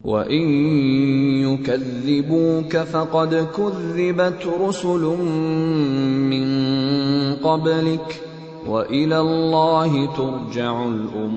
وَإِن يُكَذِّبُوكَ فَقَدْ كُذِّبَتْ رُسُلٌ مِّن قَبْلِكَ وَإِلَى اللَّهِ تُرْجَعُ الْأُمُورُ۔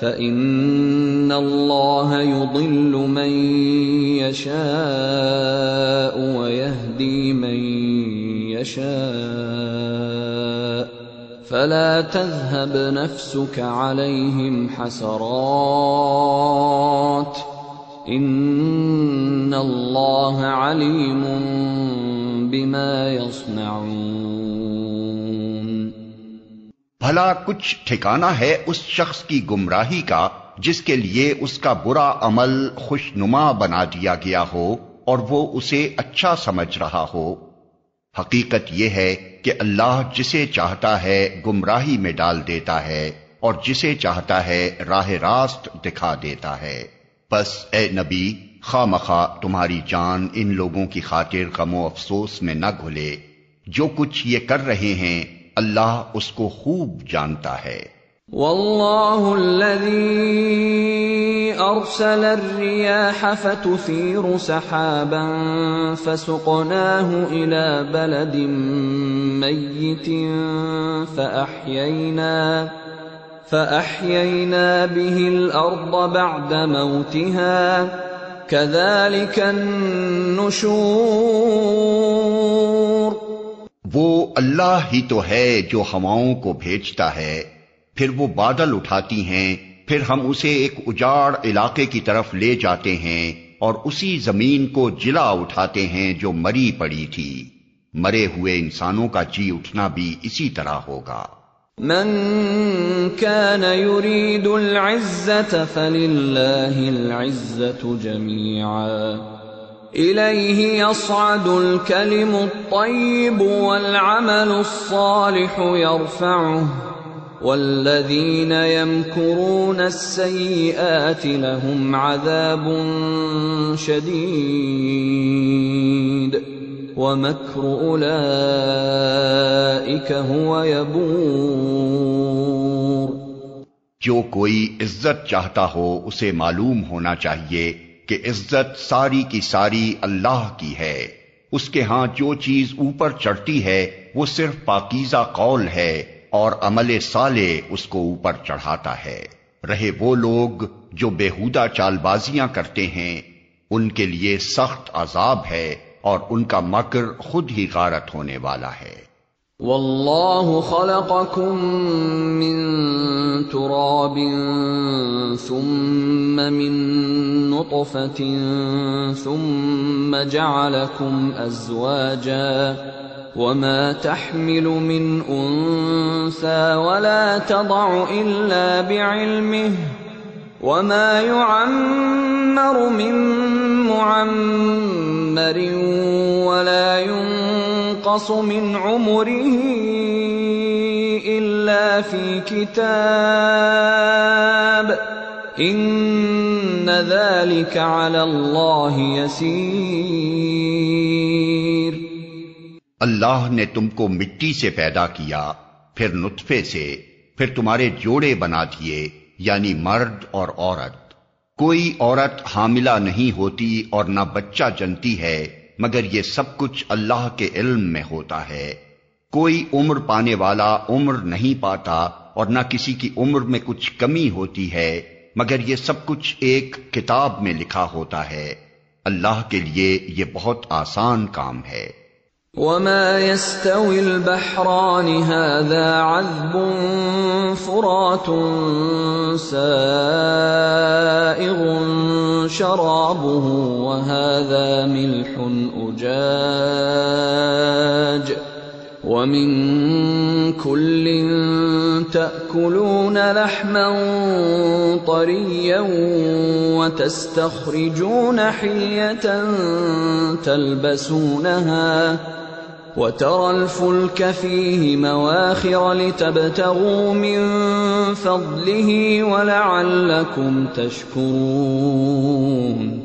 فإن الله يضل من يشاء ويهدي من يشاء فلا تذهب نفسك عليهم حسرات ان اللہ علیم بما یصنعون۔ بھلا کچھ ٹھکانہ ہے اس شخص کی گمراہی کا جس کے لیے اس کا برا عمل خوشنما بنا دیا گیا ہو اور وہ اسے اچھا سمجھ رہا ہو۔ حقیقت یہ ہے کہ اللہ جسے چاہتا ہے گمراہی میں ڈال دیتا ہے اور جسے چاہتا ہے راہ راست دکھا دیتا ہے۔ بس اے نبی، خواہ مخواہ تمہاری جان ان لوگوں کی خاطر غم و افسوس میں نہ گھلے، جو کچھ یہ کر رہے ہیں اللہ اس کو خوب جانتا ہے۔ واللہ الذی ارسل الرياح فتثير سحابا فسقناه الى بلد ميت فأحيينا به الأرض بعد موتها كذلك النشور۔ وہ اللہ ہی تو ہے جو ہواؤں کو بھیجتا ہے، پھر وہ بادل اٹھاتی ہیں، پھر ہم اسے ایک اجاڑ علاقے کی طرف لے جاتے ہیں اور اسی زمین کو جلا اٹھاتے ہیں جو مری پڑی تھی۔ مرے ہوئے انسانوں کا جی اٹھنا بھی اسی طرح ہوگا۔ من كان يريد العزة فلله العزة جميعا إليه يصعد الكلم الطيب والعمل الصالح يرفعه والذين يمكرون السيئات لهم عذاب شديد وَمَكْرُ أُولَئِكَ هُوَ يَبُورُ۔ جو کوئی عزت چاہتا ہو اسے معلوم ہونا چاہیے کہ عزت ساری کی ساری اللہ کی ہے۔ اس کے ہاں جو چیز اوپر چڑھتی ہے وہ صرف پاکیزہ قول ہے اور عمل صالح اس کو اوپر چڑھاتا ہے۔ رہے وہ لوگ جو بیہودہ چال بازیاں کرتے ہیں ان کے لیے سخت عذاب ہے اور ان کا مکر خود ہی غارت ہونے والا ہے۔ واللہ خلقکم من تراب ثم من نطفة ثم جعلکم ازواجا وما تحمل من انثى ولا تضع الا بعلمه وما يعمر من معمر ولا ينقص من عمره إلا في كتاب إن ذلك على الله يسير۔ اللہ نے تم کو مٹی سے پیدا کیا، پھر نطفے سے، پھر تمہارے جوڑے بنا دیے، یعنی مرد اور عورت۔ کوئی عورت حاملہ نہیں ہوتی اور نہ بچہ جنتی ہے مگر یہ سب کچھ اللہ کے علم میں ہوتا ہے۔ کوئی عمر پانے والا عمر نہیں پاتا اور نہ کسی کی عمر میں کچھ کمی ہوتی ہے مگر یہ سب کچھ ایک کتاب میں لکھا ہوتا ہے۔ اللہ کے لیے یہ بہت آسان کام ہے۔ وما يستوي البحران هذا عذب فرات سائغ شرابه وهذا ملح أجاج ومن كل تأكلون لحما طريا وتستخرجون حلية تلبسونها وَتَرَى الْفُلْكَ فِيهِ مَوَاخِرَ لِتَبْتَغُوا مِنْ فَضْلِهِ وَلَعَلَّكُمْ تَشْكُرُونَ۔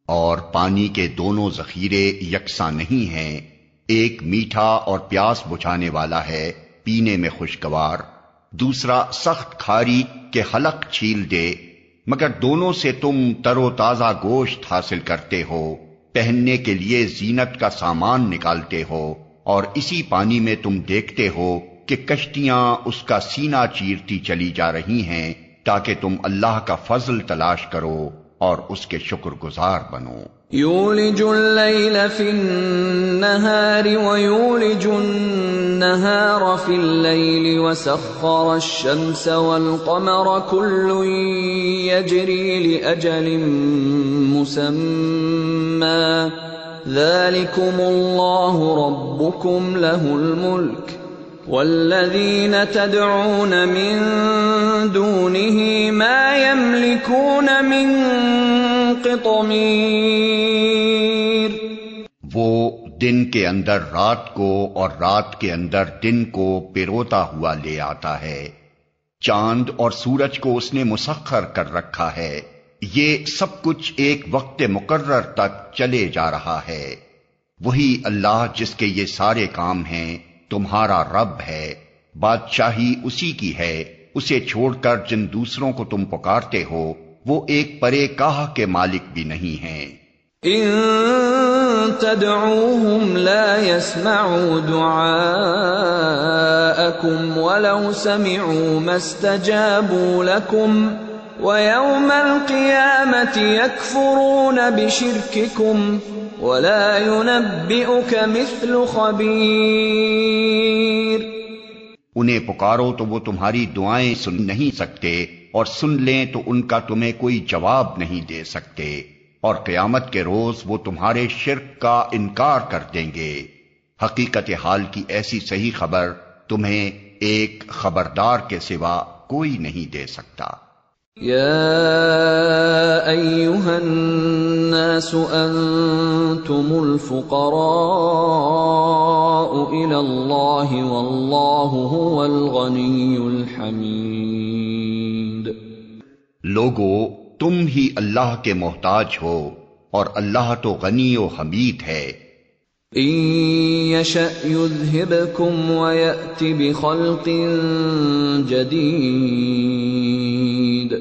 اور پانی کے دونوں ذخیرے یکساں نہیں ہیں، ایک میٹھا اور پیاس بجھانے والا ہے، پینے میں خوشگوار، دوسرا سخت کھاری کہ حلق چھیل دے، مگر دونوں سے تم تر و تازہ گوشت حاصل کرتے ہو، پہننے کے لیے زینت کا سامان نکالتے ہو، اور اسی پانی میں تم دیکھتے ہو کہ کشتیاں اس کا سینہ چیرتی چلی جا رہی ہیں، تاکہ تم اللہ کا فضل تلاش کرو اور اس کے شکر گزار بنو۔ یولج اللیل فی النہار ویولج النہار فی اللیل وسخر الشمس والقمر کل یجری لأجل مسمی ذلکم اللہ ربکم لہ الملک والذین تدعون من دونه ما يملكون من قطمیر۔ وہ دن کے اندر رات کو اور رات کے اندر دن کو پیروتا ہوا لے آتا ہے، چاند اور سورج کو اس نے مسخر کر رکھا ہے، یہ سب کچھ ایک وقت مقرر تک چلے جا رہا ہے۔ وہی اللہ جس کے یہ سارے کام ہیں تمہارا رب ہے، بادشاہی اسی کی ہے، اسے چھوڑ کر جن دوسروں کو تم پکارتے ہو وہ ایک پرے کاہ کے مالک بھی نہیں ہیں۔ ان تدعوهم لا يسمعوا دعاءكم ولو سمعوا ما استجابوا لكم ويوم القيامة يكفرون بشرككم ولا ينبئك مثل خبير۔ انہیں پکارو تو وہ تمہاری دعائیں سن نہیں سکتے، اور سن لیں تو ان کا تمہیں کوئی جواب نہیں دے سکتے، اور قیامت کے روز وہ تمہارے شرک کا انکار کر دیں گے۔ حقیقت حال کی ایسی صحیح خبر تمہیں ایک خبردار کے سوا کوئی نہیں دے سکتا۔ یا ایھا الناس انتم الفقراء الی اللہ واللہ هو الغنی الحمید۔ لوگو تم ہی اللہ کے محتاج ہو اور اللہ تو غنی و حمید ہے۔ ان یشأ یذھبکم ویأت بخلق جدید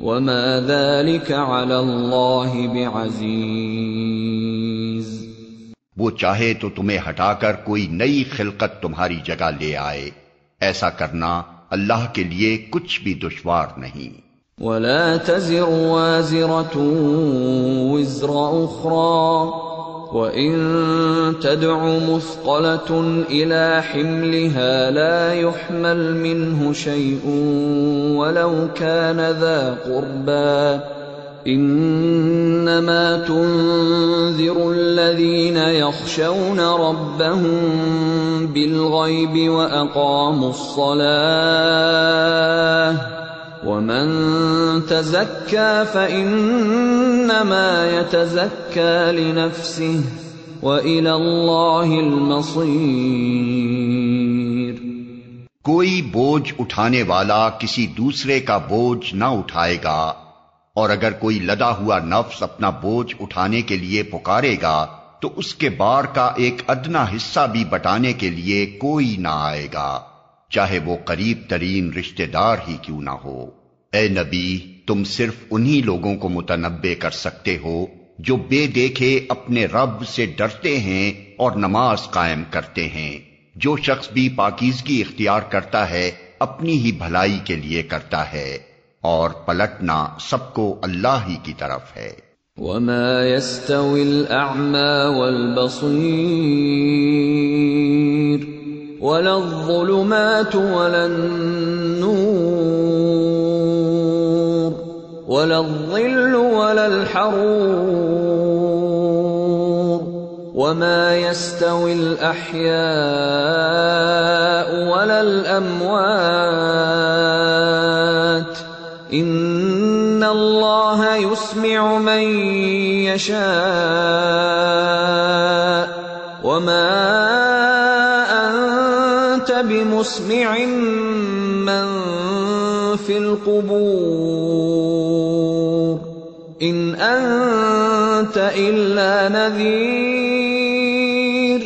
وما ذلك علی اللہ بعزیز۔ وہ چاہے تو تمہیں ہٹا کر کوئی نئی خلقت تمہاری جگہ لے آئے، ایسا کرنا اللہ کے لیے کچھ بھی دشوار نہیں۔ ولا تزر وازرة وزر أخرى وإن تدع مثقلة إلى حملها لا يحمل منه شيء ولو كان ذا قربى إنما تنذر الذين يخشون ربهم بالغيب وأقاموا الصلاة ومن تزكى فإنما يتزكى لنفسه وإلى الله المصير۔ کوئی بوجھ اٹھانے والا کسی دوسرے کا بوجھ نہ اٹھائے گا، اور اگر کوئی لدا ہوا نفس اپنا بوجھ اٹھانے کے لیے پکارے گا تو اس کے بار کا ایک ادنا حصہ بھی بٹانے کے لیے کوئی نہ آئے گا، چاہے وہ قریب ترین رشتہ دار ہی کیوں نہ ہو۔ اے نبی، تم صرف انہی لوگوں کو متنبع کر سکتے ہو جو بے دیکھے اپنے رب سے ڈرتے ہیں اور نماز قائم کرتے ہیں۔ جو شخص بھی پاکیزگی اختیار کرتا ہے اپنی ہی بھلائی کے لیے کرتا ہے، اور پلٹنا سب کو اللہ ہی کی طرف ہے۔ وما يستوي الأعمى والبصير ولا الظلمات ولا النور ولا الظل ولا الحرور وما يستوي الأحياء ولا الأموات إن الله يسمع من يشاء وما أنت بمسمع من في القبور إن أنت إلا نذير۔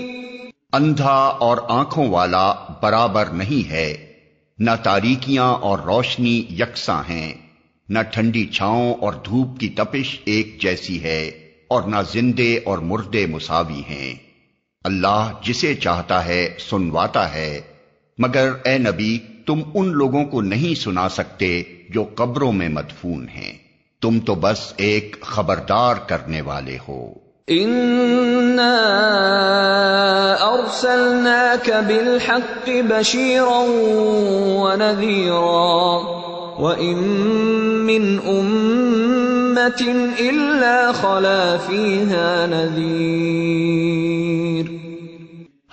اندھا اور آنکھوں والا برابر نہیں ہے، نہ تاریکیاں اور روشنی یکساں ہیں، نہ ٹھنڈی چھاؤں اور دھوپ کی تپش ایک جیسی ہے، اور نہ زندے اور مردے مساوی ہیں۔ اللہ جسے چاہتا ہے سنواتا ہے، مگر اے نبی تم ان لوگوں کو نہیں سنا سکتے جو قبروں میں مدفون ہیں، تم تو بس ایک خبردار کرنے والے ہو۔ اِنَّا أَرْسَلْنَاكَ بِالْحَقِّ بَشِيرًا وَنَذِيرًا وَإِن مِّنْ أُمَّةٍ إِلَّا خَلَا فِيهَا نَذِيرٌ۔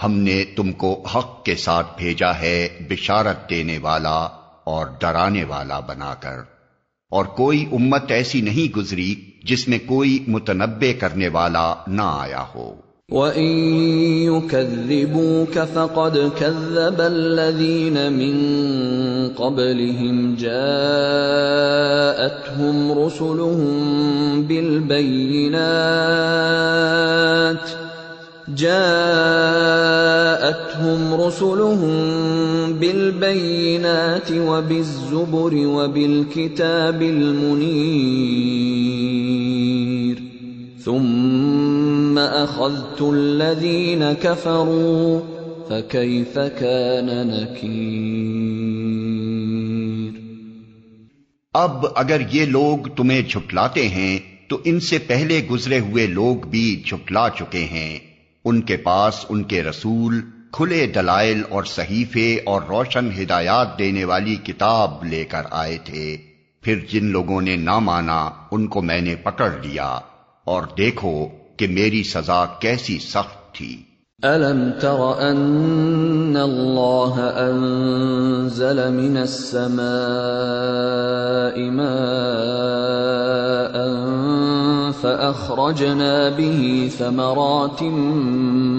ہم نے تم کو حق کے ساتھ بھیجا ہے بشارت دینے والا اور ڈرانے والا بنا کر، اور کوئی امت ایسی نہیں گزری جس میں کوئی متنبع کرنے والا نہ آیا ہو۔ وَإِن يُكَذِّبُوكَ فَقَدْ كَذَّبَ الَّذِينَ مِن قَبْلِهِمْ جَاءَتْهُمْ رُسُلُهُم بِالْبَيِّنَاتِ وَبِالزُّبُرِ وَبِالْكِتَابِ الْمُنِيرِ ثُمَّ أَخَذْتُ الَّذِينَ كَفَرُوا فَكَيْفَ كَانَ نَكِيرِ۔ اب اگر یہ لوگ تمہیں جھٹلاتے ہیں تو ان سے پہلے گزرے ہوئے لوگ بھی جھٹلا چکے ہیں، ان کے پاس ان کے رسول کھلے دلائل اور صحیفے اور روشن ہدایات دینے والی کتاب لے کر آئے تھے، پھر جن لوگوں نے نہ مانا ان کو میں نے پکڑ لیا، اور دیکھو کہ میری سزا کیسی سخت تھی۔ أَلَمْ تَرَ أَنَّ اللَّهَ أَنزَلَ مِنَ السَّمَاءِ مَاءً فَأَخْرَجْنَا بِهِ ثَمَرَاتٍ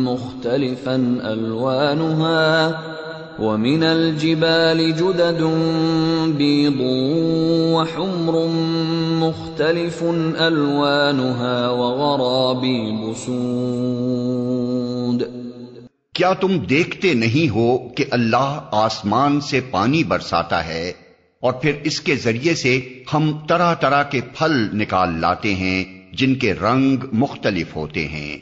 مُخْتَلِفًا أَلْوَانُهَا وَمِنَ الْجِبَالِ جُدَدٌ بِيضٌ وَحُمْرٌ مُخْتَلِفٌ أَلْوَانُهَا وَغَرَابِيبُ سُودٌ۔ کیا تم دیکھتے نہیں ہو کہ اللہ آسمان سے پانی برساتا ہے اور پھر اس کے ذریعے سے ہم طرح طرح کے پھل نکال لاتے ہیں جن کے رنگ مختلف ہوتے ہیں،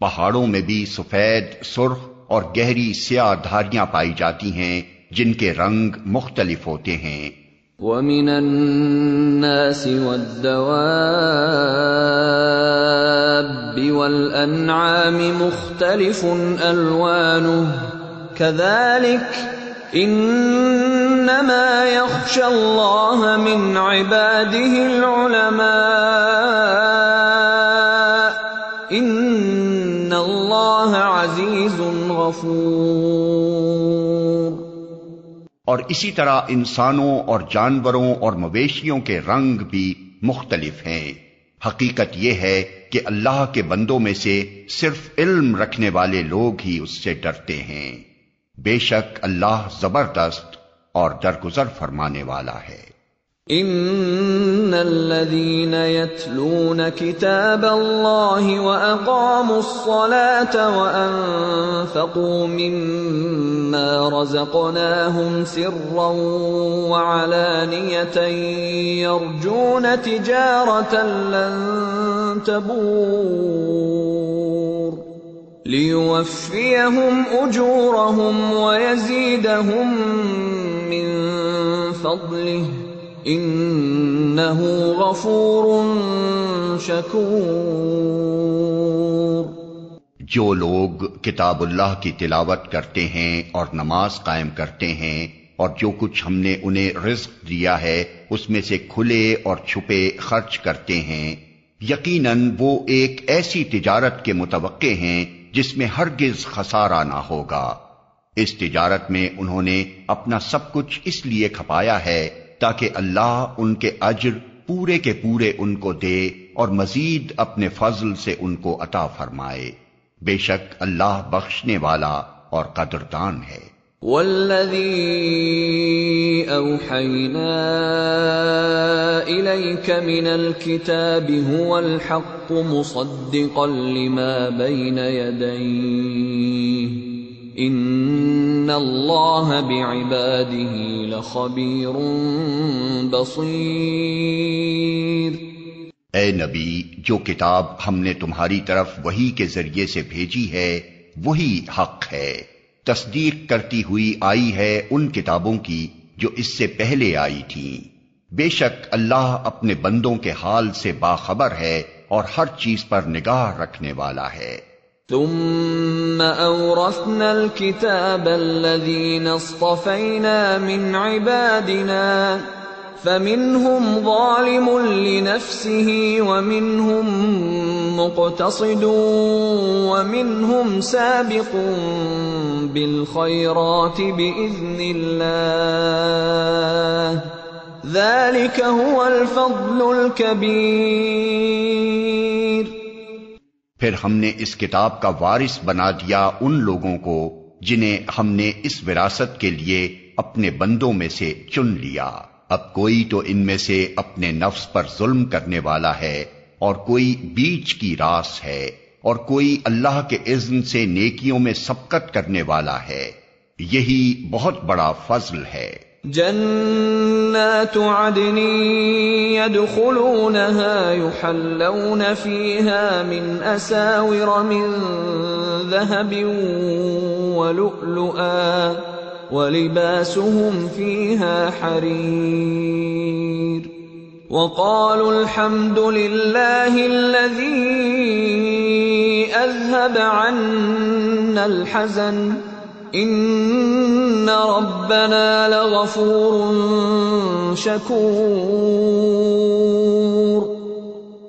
پہاڑوں میں بھی سفید، سرخ اور گہری سیاہ دھاریاں پائی جاتی ہیں جن کے رنگ مختلف ہوتے ہیں۔ وَمِنَ النَّاسِ وَالدَّوَابِّ وَالْأَنْعَامِ مُخْتَلِفٌ أَلْوَانُهُ كَذَلِكَ إِنَّمَا يَخْشَى اللَّهَ مِنْ عِبَادِهِ الْعُلَمَاءُ إِنَّ اللَّهَ عَزِيزٌ غَفُورٌ۔ اور اسی طرح انسانوں اور جانوروں اور مویشیوں کے رنگ بھی مختلف ہیں۔ حقیقت یہ ہے کہ اللہ کے بندوں میں سے صرف علم رکھنے والے لوگ ہی اس سے ڈرتے ہیں، بے شک اللہ زبردست اور درگزر فرمانے والا ہے۔ ان الذين يتلون كتاب الله واقاموا الصلاه وانفقوا مما رزقناهم سرا وعلانيه يرجون تجاره لن تبور ليوفيهم اجورهم ويزيدهم من فضله انہ غفور شکور۔ جو لوگ کتاب اللہ کی تلاوت کرتے ہیں اور نماز قائم کرتے ہیں اور جو کچھ ہم نے انہیں رزق دیا ہے اس میں سے کھلے اور چھپے خرچ کرتے ہیں، یقیناً وہ ایک ایسی تجارت کے متوقع ہیں جس میں ہرگز خسارہ نہ ہوگا۔ اس تجارت میں انہوں نے اپنا سب کچھ اس لیے کھپایا ہے تاکہ اللہ ان کے اجر پورے کے پورے ان کو دے اور مزید اپنے فضل سے ان کو عطا فرمائے، بے شک اللہ بخشنے والا اور قدردان ہے۔ والذی اوحینا الیک من الکتاب هو الحق مصدقا لما بین یدیہ ان اللہ بعباده لخبیر بصیر۔ اے نبی، جو کتاب ہم نے تمہاری طرف وحی کے ذریعے سے بھیجی ہے وہی حق ہے، تصدیق کرتی ہوئی آئی ہے ان کتابوں کی جو اس سے پہلے آئی تھیں۔ بے شک اللہ اپنے بندوں کے حال سے باخبر ہے اور ہر چیز پر نگاہ رکھنے والا ہے۔ ثم أورثنا الكتاب الذين اصطفينا من عبادنا فمنهم ظالم لنفسه ومنهم مقتصد ومنهم سابق بالخيرات بإذن الله ذلك هو الفضل الكبير۔ پھر ہم نے اس کتاب کا وارث بنا دیا ان لوگوں کو جنہیں ہم نے اس وراثت کے لیے اپنے بندوں میں سے چن لیا۔ اب کوئی تو ان میں سے اپنے نفس پر ظلم کرنے والا ہے اور کوئی بیچ کی راس ہے اور کوئی اللہ کے اذن سے نیکیوں میں سبقت کرنے والا ہے، یہی بہت بڑا فضل ہے۔ جنات عدن يدخلونها يحلون فيها من أساور من ذهب ولؤلؤا ولباسهم فيها حرير وقالوا الحمد لله الذي أذهب عنا الحزن ان ربنا لغفور شكور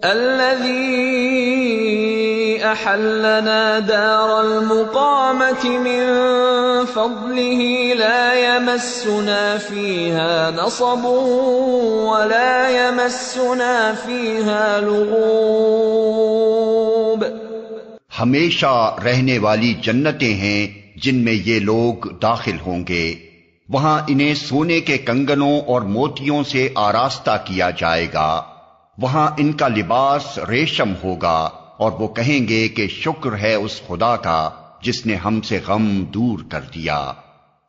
الذي احلنا دار المقامة من فضله لا يمسنا فيها نصب ولا يمسنا فيها لغوب۔ ہمیشہ رہنے والی جنتیں ہیں جن میں یہ لوگ داخل ہوں گے، وہاں انہیں سونے کے کنگنوں اور موتیوں سے آراستہ کیا جائے گا، وہاں ان کا لباس ریشم ہوگا، اور وہ کہیں گے کہ شکر ہے اس خدا کا جس نے ہم سے غم دور کر دیا،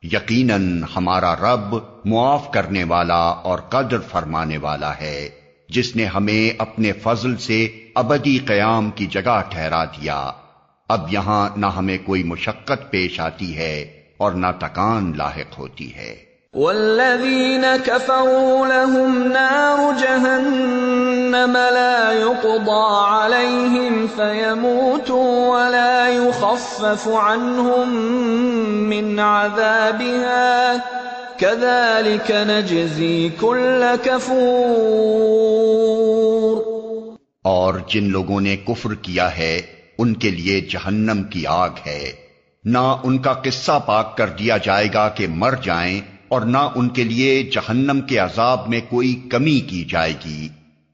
یقیناً ہمارا رب معاف کرنے والا اور قدر فرمانے والا ہے، جس نے ہمیں اپنے فضل سے ابدی قیام کی جگہ ٹھہرا دیا۔ اب یہاں نہ ہمیں کوئی مشقت پیش آتی ہے اور نہ تکان لاحق ہوتی ہے۔ والذین کفروا لهم نار جہنم لا يقضى علیہم فیموتوا ولا یخفف عنہم من عذابها کذلک نجزی کل کفور۔ اور جن لوگوں نے کفر کیا ہے ان کے لیے جہنم کی آگ ہے، نہ ان کا قصہ پاک کر دیا جائے گا کہ مر جائیں، اور نہ ان کے لیے جہنم کے عذاب میں کوئی کمی کی جائے گی۔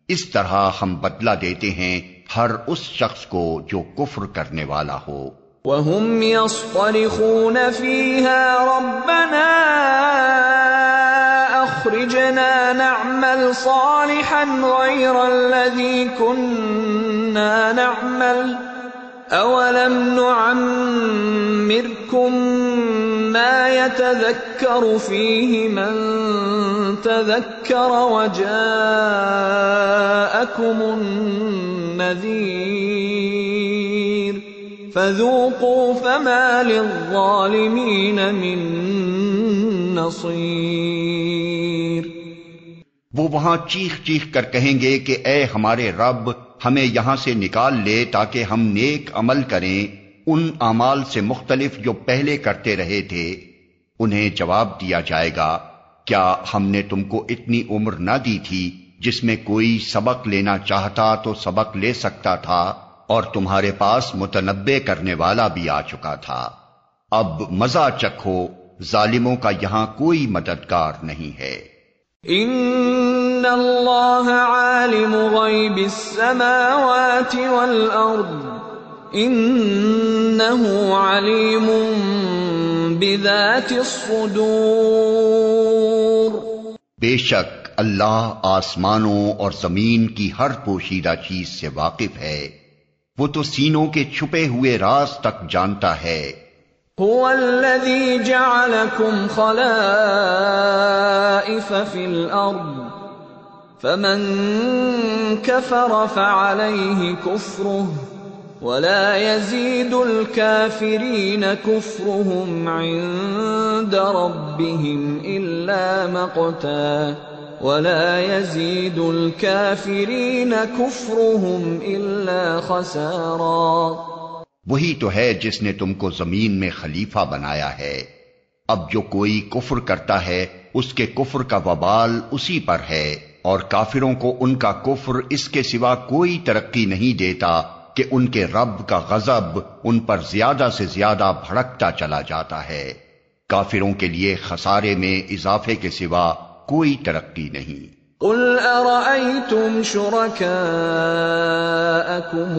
اس طرح ہم بدلہ دیتے ہیں ہر اس شخص کو جو کفر کرنے والا ہو۔ وَهُمْ يَصْطَرِخُونَ فِيهَا رَبَّنَا أَخْرِجْنَا نَعْمَلْ صَالِحًا غَيْرَ الَّذِي كُنَّا نَعْمَلُ أَوَلَمْ نُعَمِّرْكُمْ مَا يَتَذَكَّرُ فِيهِ مَن تَذَكَّرَ وَجَاءَكُمُ النَّذِيرُ فَذُوقُوا فَمَا لِلظَّالِمِينَ مِن نَصِيرٍ۔ وہ وہاں چیخ چیخ کر کہیں گے کہ اے ہمارے رب، ہمیں یہاں سے نکال لے تاکہ ہم نیک عمل کریں ان اعمال سے مختلف جو پہلے کرتے رہے تھے۔ انہیں جواب دیا جائے گا، کیا ہم نے تم کو اتنی عمر نہ دی تھی جس میں کوئی سبق لینا چاہتا تو سبق لے سکتا تھا، اور تمہارے پاس متنبع کرنے والا بھی آ چکا تھا۔ اب مزہ چکھو، ظالموں کا یہاں کوئی مددگار نہیں ہے۔ ان اللہ عالم غیب السماوات والارض انہ علیم بذات الصدور۔ بے شک اللہ آسمانوں اور زمین کی ہر پوشیدہ چیز سے واقف ہے، وہ تو سینوں کے چھپے ہوئے راز تک جانتا ہے۔ هو الذي جعلكم خلائف في الأرض فمن كفر فعليه كفره ولا يزيد الكافرين كفرهم عند ربهم إلا مقتا ولا يزيد الكافرين كفرهم إلا خسارا۔ وہی تو ہے جس نے تم کو زمین میں خلیفہ بنایا ہے۔ اب جو کوئی کفر کرتا ہے اس کے کفر کا وبال اسی پر ہے، اور کافروں کو ان کا کفر اس کے سوا کوئی ترقی نہیں دیتا کہ ان کے رب کا غضب ان پر زیادہ سے زیادہ بھڑکتا چلا جاتا ہے۔ کافروں کے لیے خسارے میں اضافے کے سوا کوئی ترقی نہیں۔ قل أرأيتم شركاءكم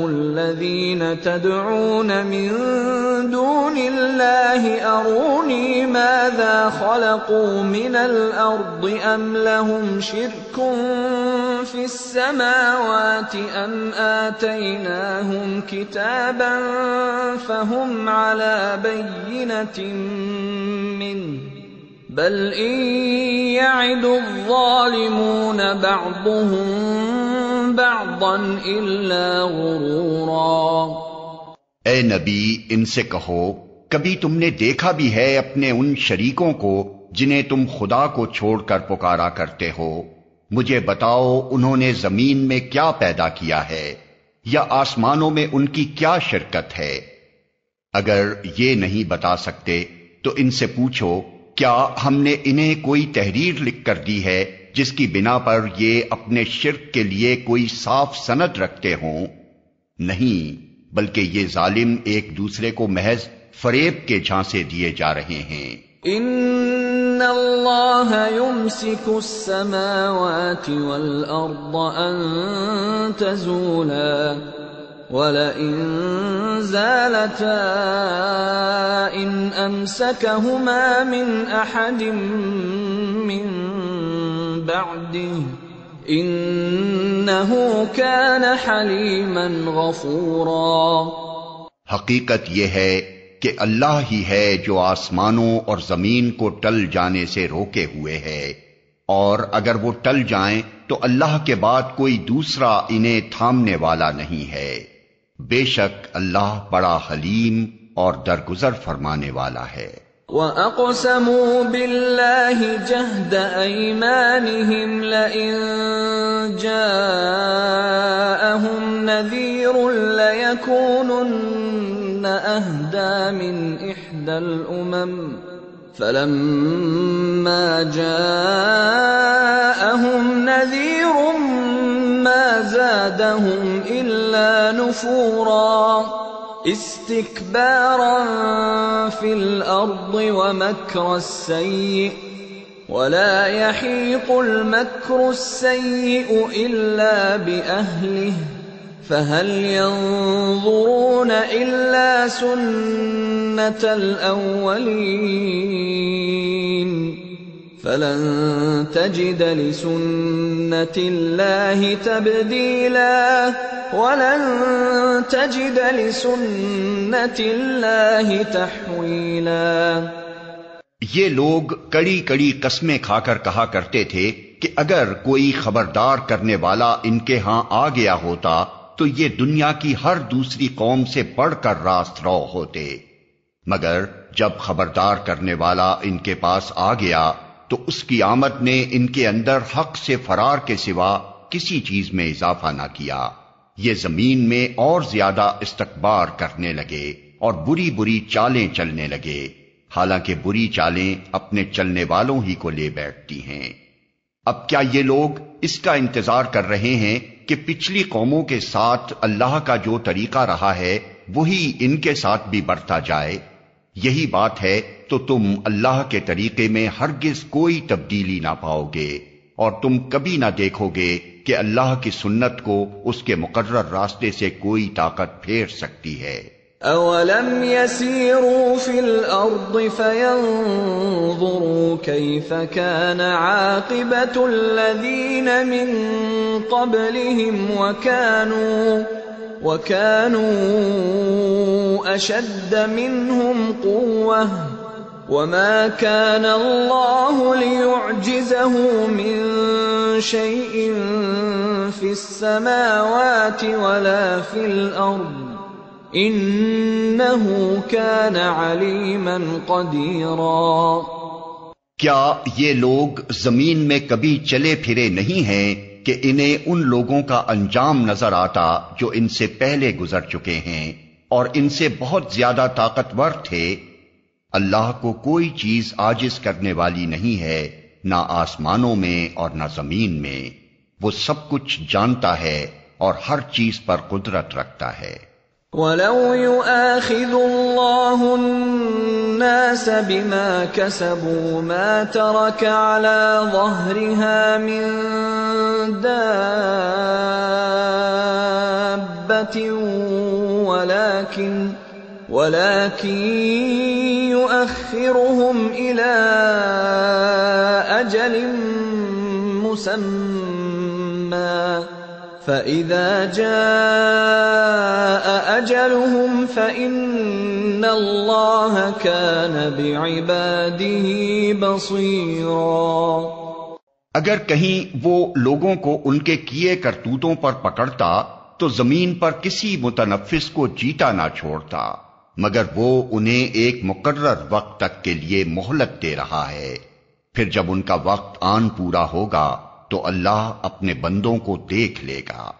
الذين تدعون من دون الله أروني ماذا خلقوا من الأرض أم لهم شرك في السماوات أم آتيناهم كتابا فهم على بينة منه بل إن يعد الظالمون بعضهم بعضا إلا غرورا۔ اے نبی، ان سے کہو، کبھی تم نے دیکھا بھی ہے اپنے ان شریکوں کو جنہیں تم خدا کو چھوڑ کر پکارا کرتے ہو؟ مجھے بتاؤ انہوں نے زمین میں کیا پیدا کیا ہے، یا آسمانوں میں ان کی کیا شرکت ہے؟ اگر یہ نہیں بتا سکتے تو ان سے پوچھو، کیا ہم نے انہیں کوئی تحریر لکھ کر دی ہے جس کی بنا پر یہ اپنے شرک کے لیے کوئی صاف سند رکھتے ہوں؟ نہیں، بلکہ یہ ظالم ایک دوسرے کو محض فریب کے جھانسے دیے جا رہے ہیں۔ ان اللہ یمسک السماوات والارض ان تزولا وَلَئِن زَالَتَا إِنْ أَمْسَكَهُمَا مِنْ أَحَدٍ مِّن بَعْدِهِ إِنَّهُ كَانَ حَلِيمًا غَفُورًا۔ حقیقت یہ ہے کہ اللہ ہی ہے جو آسمانوں اور زمین کو ٹل جانے سے روکے ہوئے ہے، اور اگر وہ ٹل جائیں تو اللہ کے بعد کوئی دوسرا انہیں تھامنے والا نہیں ہے۔ بے شک اللہ بڑا حلیم اور درگزر فرمانے والا ہے۔ وَأَقْسَمُوا بِاللَّهِ جَهْدَ أَيْمَانِهِمْ لَئِن جَاءَهُمْ نَذِيرٌ لَيَكُونُنَّ أَهْدَىٰ مِنْ إِحْدَى الْأُمَمِ فَلَمَّا جَاءَهُمْ نَذِيرٌ مَا زَادَهُمْ إِلَّا نُفُورًا اسْتِكْبَارًا فِي الْأَرْضِ وَمَكْرَ السَّيِّئِ وَلَا يَحِيقُ الْمَكْرُ السَّيِّئُ إِلَّا بِأَهْلِهِ فَهَلْ يَنظُرُونَ إِلَّا سُنَّةَ الْأَوَّلِينَ فَلَن تَجِدَ لِسُنَّةِ اللَّهِ تَبْدِيلًا وَلَن تَجِدَ لِسُنَّةِ اللَّهِ تَحْوِيلًا۔ یہ لوگ کڑی کڑی قسمیں کھا کر کہا کرتے تھے کہ اگر کوئی خبردار کرنے والا ان کے ہاں آ گیا ہوتا تو یہ دنیا کی ہر دوسری قوم سے بڑھ کر راست رو ہوتے، مگر جب خبردار کرنے والا ان کے پاس آ گیا تو اس کی آمد نے ان کے اندر حق سے فرار کے سوا کسی چیز میں اضافہ نہ کیا۔ یہ زمین میں اور زیادہ استکبار کرنے لگے اور بری بری چالیں چلنے لگے، حالانکہ بری چالیں اپنے چلنے والوں ہی کو لے بیٹھتی ہیں۔ اب کیا یہ لوگ اس کا انتظار کر رہے ہیں کہ پچھلی قوموں کے ساتھ اللہ کا جو طریقہ رہا ہے وہی ان کے ساتھ بھی برتا جائے؟ یہی بات ہے تو تم اللہ کے طریقے میں ہرگز کوئی تبدیلی نہ پاؤ گے، اور تم کبھی نہ دیکھو گے کہ اللہ کی سنت کو اس کے مقرر راستے سے کوئی طاقت پھیر سکتی ہے۔ أَوَلَمْ يَسِيرُوا فِي الْأَرْضِ فَيَنظُرُوا كَيْفَ كَانَ عَاقِبَةُ الَّذِينَ مِن قَبْلِهِمْ وَكَانُوا أَشَدَّ مِنْهُمْ قُوَّةً وَمَا كَانَ اللَّهُ لِيُعْجِزَهُ مِن شَيْءٍ فِي السَّمَاوَاتِ وَلَا فِي الْأَرْضِ إنه كان عليما قديرا۔ کیا یہ لوگ زمین میں کبھی چلے پھرے نہیں ہیں کہ انہیں ان لوگوں کا انجام نظر آتا جو ان سے پہلے گزر چکے ہیں اور ان سے بہت زیادہ طاقتور تھے؟ اللہ کو کوئی چیز عاجز کرنے والی نہیں ہے، نہ آسمانوں میں اور نہ زمین میں۔ وہ سب کچھ جانتا ہے اور ہر چیز پر قدرت رکھتا ہے۔ وَلَوْ يُؤَاخِذُ اللَّهُ النَّاسَ بِمَا كَسَبُوا مَا تَرَكَ عَلَى ظَهْرِهَا مِن دَابَّةٍ وَلَكِن يُؤَخِّرُهُمْ إِلَى أَجَلٍ مُّسَمًّى فَإِذَا جَاءَ أَجَلُهُمْ فَإِنَّ اللَّهَ كَانَ بِعِبَادِهِ بَصِيرًا۔ اگر کہیں وہ لوگوں کو ان کے کیے کرتوتوں پر پکڑتا تو زمین پر کسی متنفس کو جیتا نہ چھوڑتا، مگر وہ انہیں ایک مقرر وقت تک کے لیے مہلت دے رہا ہے، پھر جب ان کا وقت آن پورا ہوگا تو اللہ اپنے بندوں کو دیکھ لے گا۔